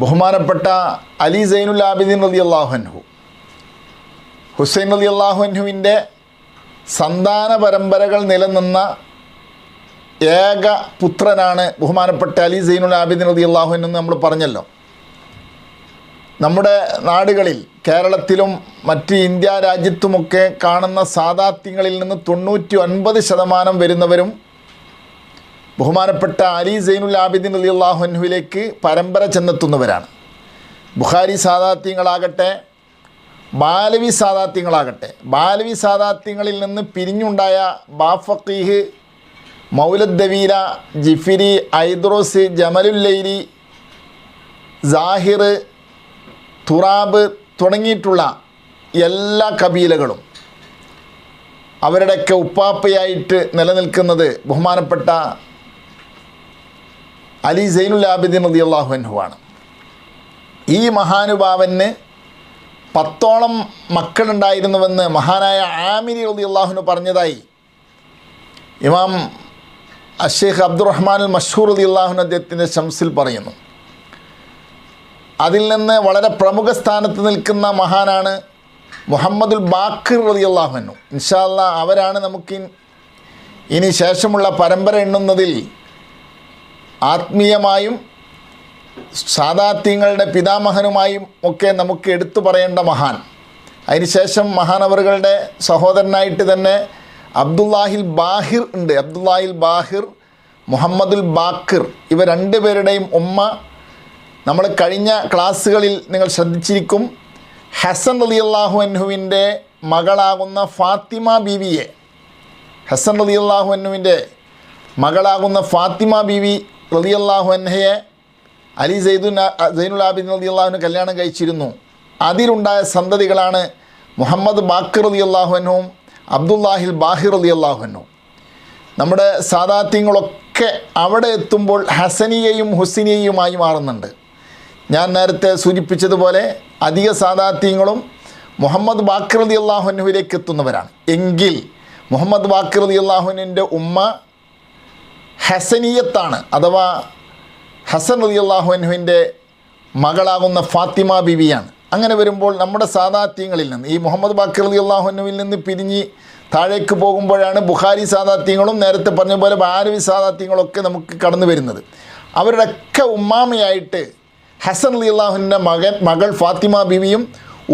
ബഹുമാനപ്പെട്ട അലി സൈനുൽ ആബിദീൻ റളിയല്ലാഹു അൻഹു, ഹുസൈൻ റളിയല്ലാഹു അൻഹുവിൻ്റെ സന്താന പരമ്പരകൾ നിലനിന്ന ഏക പുത്രനാണ് ബഹുമാനപ്പെട്ട അലി സൈനുൽ ആബിദീൻ റളിയല്ലാഹു അൻഹു എന്ന് നമ്മൾ പറഞ്ഞല്ലോ. നമ്മുടെ നാടുകളിൽ, കേരളത്തിലും മറ്റ് ഇന്ത്യ രാജ്യത്തുമൊക്കെ കാണുന്ന സാദാത്യങ്ങളിൽ നിന്ന് 99% വരുന്നവരും ബഹുമാനപ്പെട്ട അലി സൈനുൽ ആബിദീൻ റളിയല്ലാഹു അൻഹുവിലേക്ക് പരമ്പര ചെന്നെത്തുന്നവരാണ്. ബുഖാരി സാദാത്യങ്ങളാകട്ടെ, ബാലവി സാദാത്യങ്ങളാകട്ടെ, ബാലവി സാദാത്യങ്ങളിൽ നിന്ന് പിരിഞ്ഞുണ്ടായ ബാഫഖീഹ്, മൗലദ്ദവീല, ജിഫിരി, ഐദ്രോസ്, ജമലുല്ലൈലി, സാഹിർ, തുറാബ് തുടങ്ങിയിട്ടുള്ള എല്ലാ കബീലകളും അവരുടെയൊക്കെ ഉപ്പാപ്പയായിട്ട് നിലനിൽക്കുന്നത് ബഹുമാനപ്പെട്ട അലി സൈനുൽ ആബിദീൻ റളിയല്ലാഹു അൻഹു ആണ്. ഈ മഹാനുഭാവന് 10ഓളം മക്കളുണ്ടായിരുന്നുവെന്ന് മഹാനായ ആമിരി റളിയല്ലാഹു അൻഹു പറഞ്ഞതായി ഇമാം അഷേഖ് അബ്ദുറഹ്മാൻ അൽ മഷ്ഹൂർ റളിയല്ലാഹു അൻഹു അദ്ദേഹത്തിൻ്റെ ശംസിൽ പറയുന്നു. അതിൽ നിന്ന് വളരെ പ്രമുഖ സ്ഥാനത്ത് നിൽക്കുന്ന മഹാനാണ് മുഹമ്മദുൽ ബാഖിർ റളിയല്ലാഹു അൻഹു. ഇൻഷാ അല്ലാഹ് അവരാണ് നമുക്ക് ഇനി ശേഷമുള്ള പരമ്പര എണ്ണുന്നതിൽ ആത്മീയമായും സാദാത്യങ്ങളുടെ പിതാമഹനുമായും ഒക്കെ നമുക്ക് എടുത്തു പറയേണ്ട മഹാൻ. അതിനുശേഷം മഹാനവറുകളുടെ സഹോദരനായിട്ട് തന്നെ അബ്ദുല്ലാഹിൽ ബാഹിർ ഉണ്ട്. അബ്ദുല്ലാഹിൽ ബാഹിർ, മുഹമ്മദുൽ ബാഖിർ, ഇവ രണ്ടുപേരുടെയും ഉമ്മ നമ്മൾ കഴിഞ്ഞ ക്ലാസ്സുകളിൽ നിങ്ങൾ ശ്രദ്ധിച്ചിരിക്കും. ഹസൻ റളിയല്ലാഹു അൻഹുവിൻ്റെ മകളാകുന്ന ഫാത്തിമ ബീവിയെ, ഹസൻ റളിയല്ലാഹു അൻഹുവിൻ്റെ മകളാകുന്ന ഫാത്തിമ ബീവി റളിയല്ലാഹു അൻഹയെ അലി സൈനുൽ ആബിദീൻ റളിയല്ലാഹു അൻഹു കല്യാണം കഴിച്ചിരുന്നു. അതിലുണ്ടായ സന്തതികളാണ് മുഹമ്മദ് ബാഖിർ റളിയല്ലാഹു അൻഹുവും അബ്ദുല്ലാഹിൽ ബാഹിർ റളിയല്ലാഹു അൻഹു. നമ്മുടെ സാദാത്യങ്ങളൊക്കെ അവിടെ എത്തുമ്പോൾ ഹസനിയയും ഹുസൈനിയയുമായി മാറുന്നുണ്ട്. ഞാൻ നേരത്തെ സൂചിപ്പിച്ചതുപോലെ അധിക സാദാത്യങ്ങളും മുഹമ്മദ് ബാഖിർ റളിയല്ലാഹു അൻഹുവിലേക്ക് എത്തുന്നവരാണ്. എങ്കിൽ മുഹമ്മദ് ബാഖിർ റളിയല്ലാഹു അൻഹുവിൻ്റെ ഉമ്മ ഹസനിയത്താണ്, അഥവാ ഹസൻ റളിയല്ലാഹു അൻഹുവിൻ്റെ മകളാകുന്ന ഫാത്തിമ ബീവിയാണ്. അങ്ങനെ വരുമ്പോൾ നമ്മുടെ സാദാത്യങ്ങളിൽ നിന്ന്, ഈ മുഹമ്മദ് ബാഖിർ റളിയല്ലാഹു അൻഹുവിൽ നിന്ന് പിരിഞ്ഞ് താഴേക്ക് പോകുമ്പോഴാണ് ബുഖാരി സാദാത്യങ്ങളും നേരത്തെ പറഞ്ഞ പോലെ ബാലവി സാദാത്യങ്ങളൊക്കെ നമുക്ക് കടന്നു വരുന്നത്. അവരുടെയൊക്കെ ഉമ്മാമയായിട്ട് ഹസൻ റളിയല്ലാഹുവിൻ്റെ മകൾ ഫാത്തിമ ബീവിയും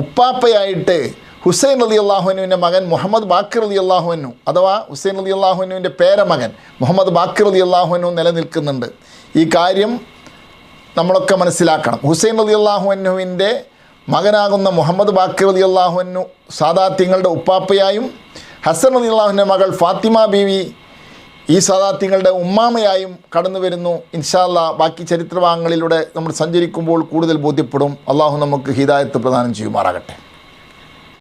ഉപ്പാപ്പയായിട്ട് ഹുസൈൻ റളിയല്ലാഹു അൻഹുവിൻ്റെ മകൻ മുഹമ്മദ് ബാഖിർ റളിയല്ലാഹു അൻഹു, അഥവാ ഹുസൈൻ റളിയല്ലാഹു അൻഹുവിൻ്റെ പേരമകൻ മുഹമ്മദ് ബാഖിർ റളിയല്ലാഹു അൻഹു നിലനിൽക്കുന്നുണ്ട്. ഈ കാര്യം നമ്മളൊക്കെ മനസ്സിലാക്കണം. ഹുസൈൻ റളിയല്ലാഹു അൻഹുവിൻ്റെ മകനാകുന്ന മുഹമ്മദ് ബാഖിർ റളിയല്ലാഹു അൻഹു സാദാത്യങ്ങളുടെ ഉപ്പാപ്പയായും ഹസൻ റളിയല്ലാഹുവിൻ്റെ മകൾ ഫാത്തിമ ബീവി ഈ സാദാത്യങ്ങളുടെ ഉമ്മാമയായും കടന്നു വരുന്നു. ഇൻഷാ അല്ലാഹ് ബാക്കി ചരിത്രഭാഗങ്ങളിലൂടെ നമ്മൾ സഞ്ചരിക്കുമ്പോൾ കൂടുതൽ ബോധ്യപ്പെടും. അള്ളാഹു നമുക്ക് ഹിദായത്ത് പ്രദാനം ചെയ്യുമാറാകട്ടെ.